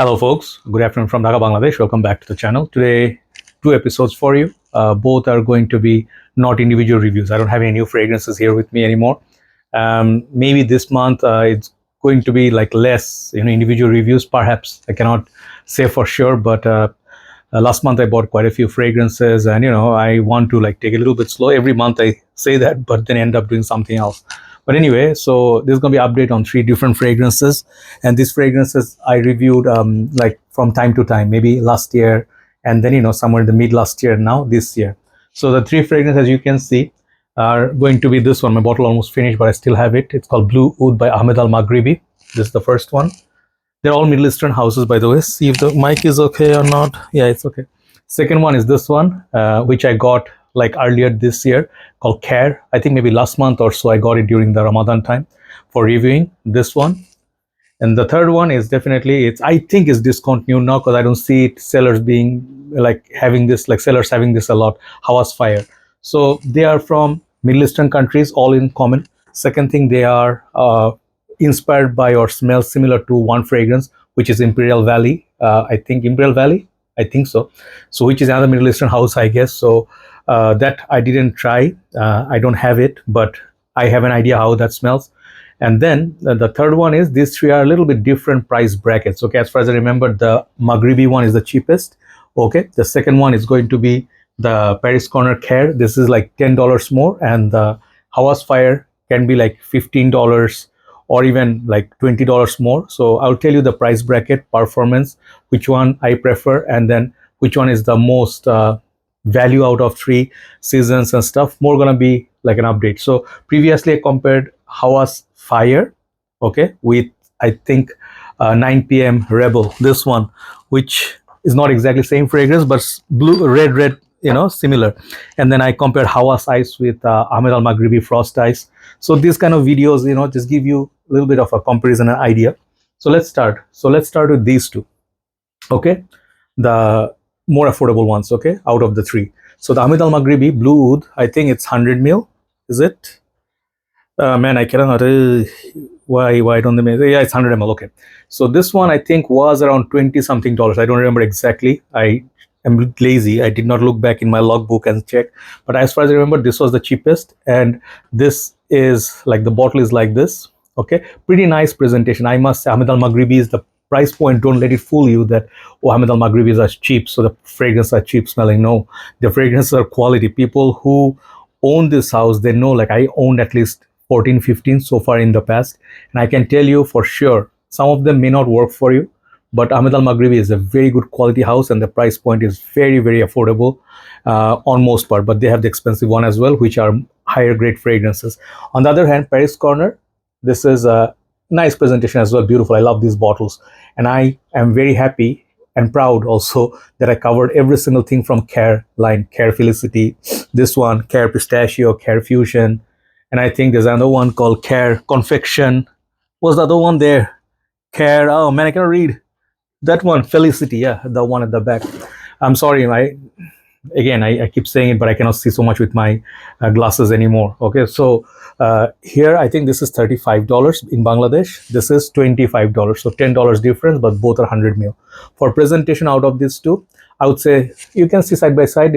Hello folks, good afternoon from Dhaka, Bangladesh. Welcome back to the channel. Today, two episodes for you. Both are going to be not individual reviews. I don't have any new fragrances here with me anymore. Maybe this month it's going to be like less, individual reviews. Perhaps I cannot say for sure, but last month I bought quite a few fragrances, and I want to like take a little bit slow. Every month I say that, but then end up doing something else. But anyway, so this is going to be an update on 3 different fragrances, and these fragrances I reviewed like from time to time, maybe last year, and then somewhere in the mid last year, now this year. So the 3 fragrances, as you can see, are going to be this one. My bottle almost finished, but I still have it. It's called Blue Oud by Ahmed Al Maghribi. This is the first one. They're all Middle Eastern houses, by the way. See if the mic is okay or not. Yeah, it's okay. Second one is this one, which I got like earlier this year, called Khair. I think maybe last month or so I got it during the Ramadan time for reviewing this one. And the third one is definitely, I think it's discontinued now because I don't see it sellers being like having this, like sellers having this a lot. Hawas Fire. So they are from Middle Eastern countries, all in common. Second thing, they are inspired by or smell similar to one fragrance, which is Imperial Valley. I think Imperial Valley. I think so. So which is another Middle Eastern house, I guess. So that I didn't try. I don't have it, but I have an idea how that smells. And then the third one is, these 3 are a little bit different price brackets. Okay, as far as I remember, the Maghribi one is the cheapest. Okay, the second one is going to be the Paris Corner Khair. This is like $10 more, and the Hawas Fire can be like $15 or even like $20 more. So I'll tell you the price bracket, performance, which one I prefer, and then which one is the most value out of 3 seasons and stuff. More gonna be like an update. So previously I compared Hawas Fire, okay, with I think 9 p.m. Rebel, this one, which is not exactly same fragrance, but blue, red, similar. And then I compared Hawas Ice with Ahmed Al Maghribi Frost Ice. So these kind of videos, just give you a little bit of a comparison and idea. So let's start. So let's start with these 2. Okay, the more affordable ones. Okay, out of the 3. So the Ahmed Al Maghribi Blue Oud, I think it's 100 ml. Is it? Man, I cannot. Why don't they make? Yeah, it's 100 ml. Okay, so this one I think was around 20 something dollars. I don't remember exactly. I am lazy. I did not look back in my logbook and check. But as far as I remember, this was the cheapest, and this is like, the bottle is like this. Okay, pretty nice presentation. I must say, Ahmed Al Maghribi is the price point. Don't let it fool you that, oh, Ahmed Al Maghribi is cheap, so the fragrances are cheap smelling. No, the fragrances are quality. People who own this house, they know, like I owned at least 14, 15 so far in the past, and I can tell you for sure, some of them may not work for you, but Ahmed Al Maghribi is a very good quality house, and the price point is very, very affordable on most part. But they have the expensive one as well, which are higher grade fragrances. On the other hand, Paris Corner, this is a nice presentation as well, beautiful. I love these bottles, and I am very happy and proud also that I covered every single thing from Khair line. Khair Felicity, this one, Khair Pistachio, Khair Fusion, and I think there's another one called Khair Confection. What's the other one there? Khair, oh man, I cannot read. That one, Felicity, yeah, the one at the back. I'm sorry, I keep saying it, but I cannot see so much with my glasses anymore. Okay, so here I think this is $35 in Bangladesh. This is $25, so $10 difference, but both are 100 ml. For presentation out of these 2, I would say you can see side by side.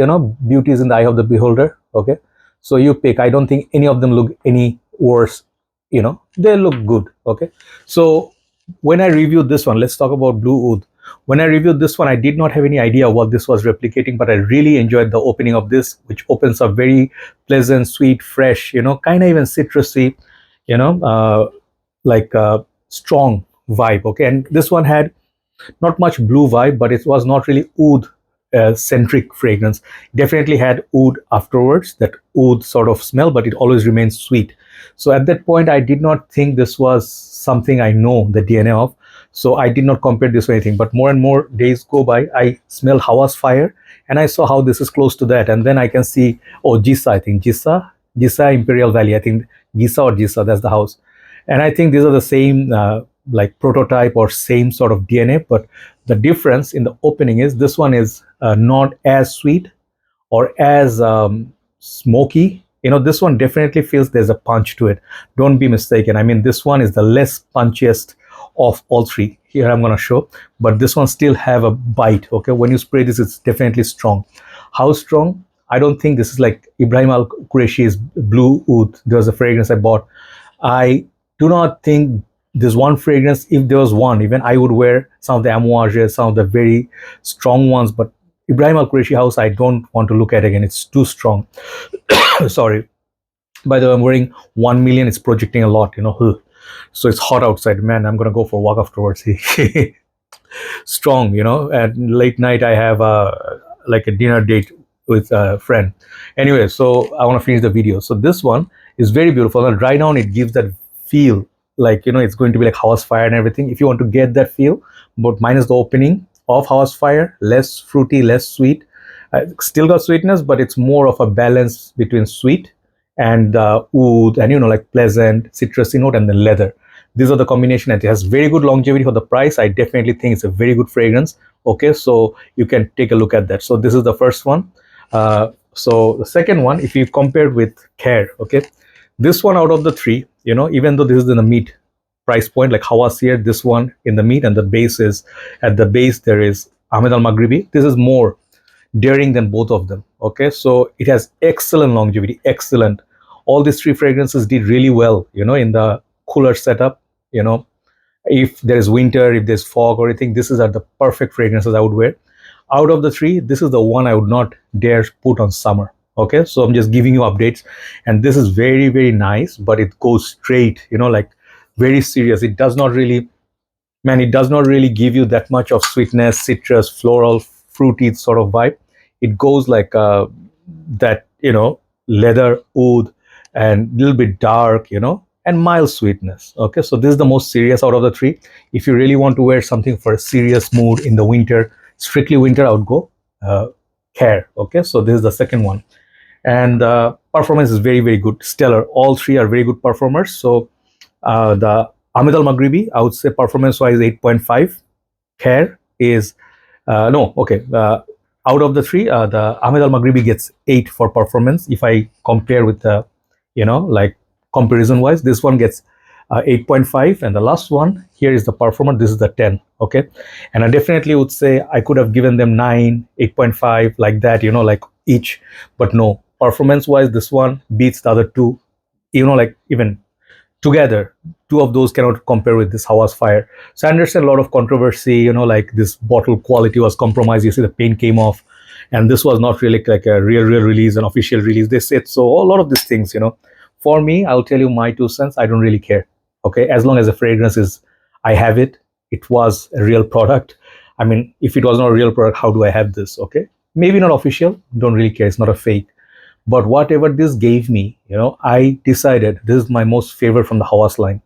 Beauty is in the eye of the beholder. Okay, so you pick. I don't think any of them look any worse. They look good. Okay, so when I reviewed this one, let's talk about Blue Oud. When I reviewed this one, I did not have any idea what this was replicating, but I really enjoyed the opening of this, which opens up very pleasant, sweet, fresh, kind of even citrusy, like a strong vibe. Okay, and this one had not much blue vibe, but it was not really oud centric fragrance. Definitely had oud afterwards, that oud sort of smell, but it always remains sweet. So at that point, I did not think this was something I know the DNA of. So I did not compare this with anything. But more and more days go by, I smell Hawas Fire, and I saw how this is close to that. And then I can see, oh, Gissah, I think. Gissah, Imperial Valley. I think Gissah or Gissah, that's the house. And I think these are the same like prototype or same sort of DNA. But the difference in the opening is this one is not as sweet or as smoky. This one definitely feels there's a punch to it. Don't be mistaken. I mean, this one is the less punchiest of all three. Here I'm going to show, but this one still have a bite. Okay, when you spray this, it's definitely strong. How strong? I don't think this is like Ibrahim Al Qureshi's Blue Oud. There was a fragrance I bought. I do not think this one fragrance, if there was one, even I would wear some of the Amouages, some of the very strong ones, but Ibrahim Al Qureshi House, I don't want to look at again. It's too strong. Sorry. By the way, I'm wearing 1 million. It's projecting a lot, you know. So it's hot outside. Man, I'm going to go for a walk afterwards. Strong, you know. At late night, I have like a dinner date with a friend. Anyway, so I want to finish the video. So this one is very beautiful. And dry down, it gives that feel like, you know, it's going to be like Hawas Fire and everything. If you want to get that feel, but minus the opening of Hawas Fire, less fruity, less sweet. Still got sweetness, but it's more of a balance between sweet and oud and, you know, like pleasant citrusy note and the leather. These are the combination, and it has very good longevity for the price. I definitely think it's a very good fragrance. Okay, so you can take a look at that. So this is the first one. So the second one, if you compare with Khair, okay, this one out of the three, you know, even though this is in the mid price point like Hawas here, this one in the mid, and the base is at the base there is Ahmed Al Maghribi. This is more daring than both of them. Okay, so it has excellent longevity, excellent. All these three fragrances did really well, you know, in the cooler setup. You know, if there is winter, if there's fog or anything, this is are the perfect fragrances I would wear. Out of the three, this is the one I would not dare put on summer. Okay, so I'm just giving you updates, and this is very, very nice, but it goes straight, you know, like very serious. It does not really, man, it does not really give you that much of sweetness, citrus, floral, fruity sort of vibe. It goes like that, you know, leather oud and a little bit dark, you know, and mild sweetness. Okay, so this is the most serious out of the three. If you really want to wear something for a serious mood in the winter, strictly winter, I would go Khair. Okay, so this is the second one, and performance is very, very good, stellar. All three are very good performers. So the Ahmed Al Maghribi, I would say performance wise 8.5. Khair is no, okay. Out of the three, the Ahmed Al Maghribi gets 8 for performance. If I compare with the, you know, like comparison wise, this one gets 8.5, and the last one here is the performer. This is the 10. Okay, and I definitely would say I could have given them 9, 8.5, like that, you know, like each, but no, performance wise, this one beats the other two, you know, like even together, two of those cannot compare with this Hawas Fire. So I understand a lot of controversy, you know, like this bottle quality was compromised. You see the paint came off, and this was not really like a real release, an official release, they said. So a lot of these things, you know, for me, I'll tell you my 2 cents, I don't really care. Okay, as long as the fragrance is, I have it, it was a real product. I mean, if it was not a real product, how do I have this? Okay, maybe not official, don't really care, it's not a fake. But whatever this gave me, you know, I decided this is my most favorite from the Hawas line,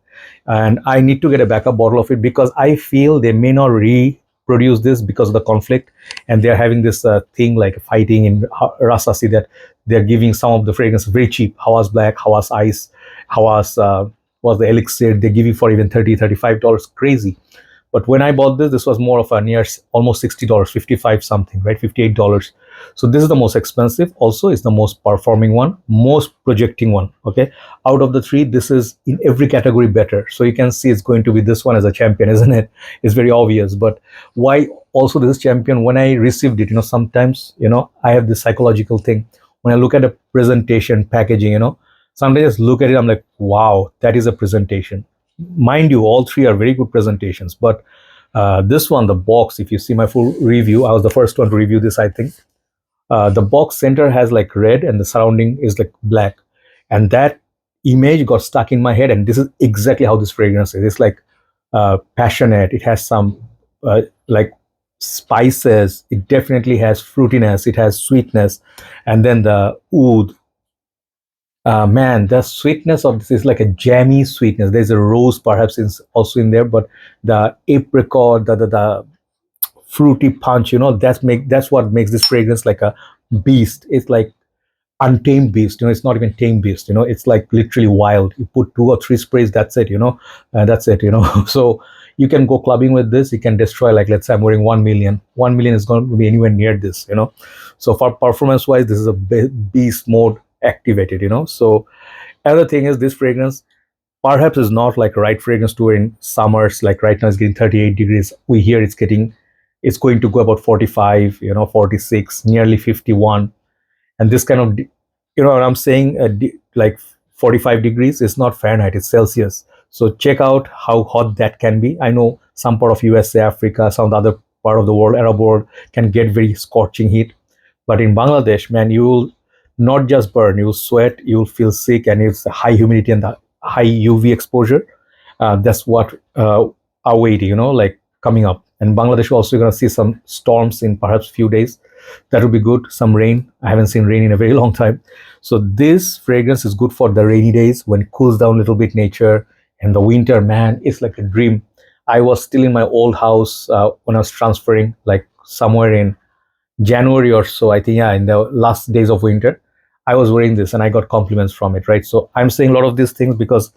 and I need to get a backup bottle of it, because I feel they may not reproduce this because of the conflict, and they're having this thing like fighting in Rasasi, that they're giving some of the fragrance very cheap. Hawas Black, Hawas Ice, Hawas was the Elixir. They give you for even $30, $35, crazy. But when I bought this was more of a near almost $60, 55 something, right? $58. So this is the most expensive. Also, it's the most performing one, most projecting one. Okay, out of the three, this is in every category better. So you can see it's going to be this one as a champion, isn't it? It's very obvious. But why also this champion? When I received it, you know, sometimes, you know, I have this psychological thing. When I look at a presentation, packaging, you know, sometimes I just look at it, I'm like, wow, that is a presentation. Mind you, all three are very good presentations, but this one, the box, if you see my full review, I was the first one to review this, I think. The box center has like red and the surrounding is like black, and that image got stuck in my head, and this is exactly how this fragrance is. It's like passionate, it has some like spices, it definitely has fruitiness, it has sweetness, and then the oud. Man, the sweetness of this is like a jammy sweetness. There's a rose perhaps also in there, but the apricot, the fruity punch, you know, that's what makes this fragrance like a beast. It's like untamed beast, you know. It's not even tame beast, you know. It's like literally wild. You put 2 or 3 sprays, that's it, you know. That's it, you know. So you can go clubbing with this. You can destroy, like, let's say I'm wearing 1 million. 1 million is going to be anywhere near this, you know. So for performance wise, this is a beast mode activated, you know. So another thing is this fragrance, perhaps is not like a right fragrance to wear in summers. Like right now it's getting 38 degrees. We hear it's going to go about 45, 46, nearly 51. And this kind of, what I'm saying, like 45 degrees is not Fahrenheit, it's Celsius. So check out how hot that can be. I know some part of USA, Africa, some of the other part of the world, Arab world, can get very scorching heat. But in Bangladesh, man, you'll not just burn, you'll sweat, you'll feel sick, and it's the high humidity and the high UV exposure. That's what are waiting, like coming up. And Bangladesh, we're also going to see some storms in perhaps few days. That would be good. Some rain. I haven't seen rain in a very long time. So this fragrance is good for the rainy days when it cools down a little bit nature. And the winter, man, it's like a dream. I was still in my old house when I was transferring, like somewhere in January or so, I think, yeah, in the last days of winter, I was wearing this and I got compliments from it, right? So I'm saying a lot of these things because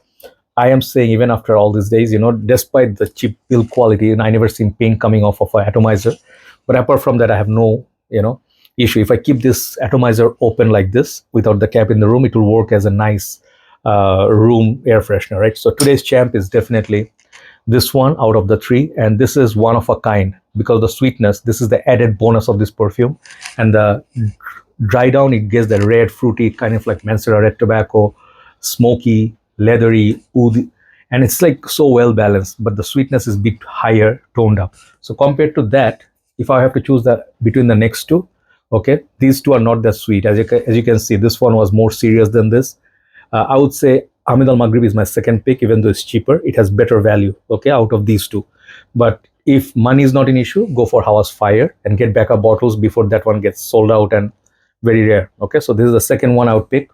I am saying even after all these days, despite the cheap build quality, and I never seen paint coming off of an atomizer. But apart from that, I have no, issue. If I keep this atomizer open like this without the cap in the room, it will work as a nice room air freshener, right? So today's champ is definitely this one out of the three, and this is one of a kind because the sweetness, this is the added bonus of this perfume. And the dry down, it gets the red fruity, kind of like Mancera red tobacco, smoky, leathery, oud, and it's like so well balanced, but the sweetness is a bit higher toned up. So compared to that, if I have to choose between the next two, okay, these two are not that sweet. As you can see, this one was more serious than this. I would say Ahmed Al Maghribi is my second pick, even though it's cheaper. It has better value, okay, out of these two. But if money is not an issue, go for Hawas Fire and get backup bottles before that one gets sold out and very rare. Okay, so this is the second one I would pick.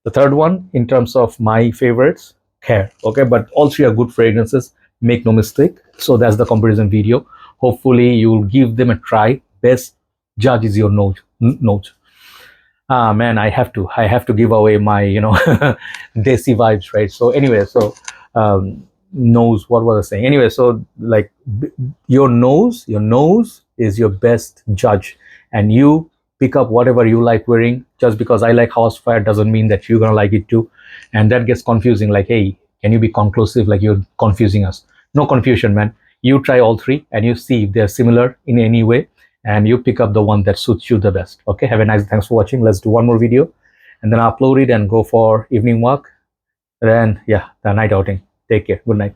The third one, in terms of my favorites, Khair. Okay, but all three are good fragrances. Make no mistake. So that's the comparison video. Hopefully, you'll give them a try. Best judge is your nose. Ah man, I have to give away my desi vibes, right? So anyway, so nose, what was I saying? Anyway, so like your nose is your best judge, and you pick up whatever you like wearing. Just because I like Hawas Fire doesn't mean that you're gonna like it too, and that gets confusing. Like, hey, can you be conclusive? Like you're confusing us. No confusion, man. You try all three and you see if they're similar in any way, and you pick up the one that suits you the best. Okay, have a nice, thanks for watching. Let's do one more video and then I'll upload it and go for evening walk. Then yeah, the night outing. Take care. Good night.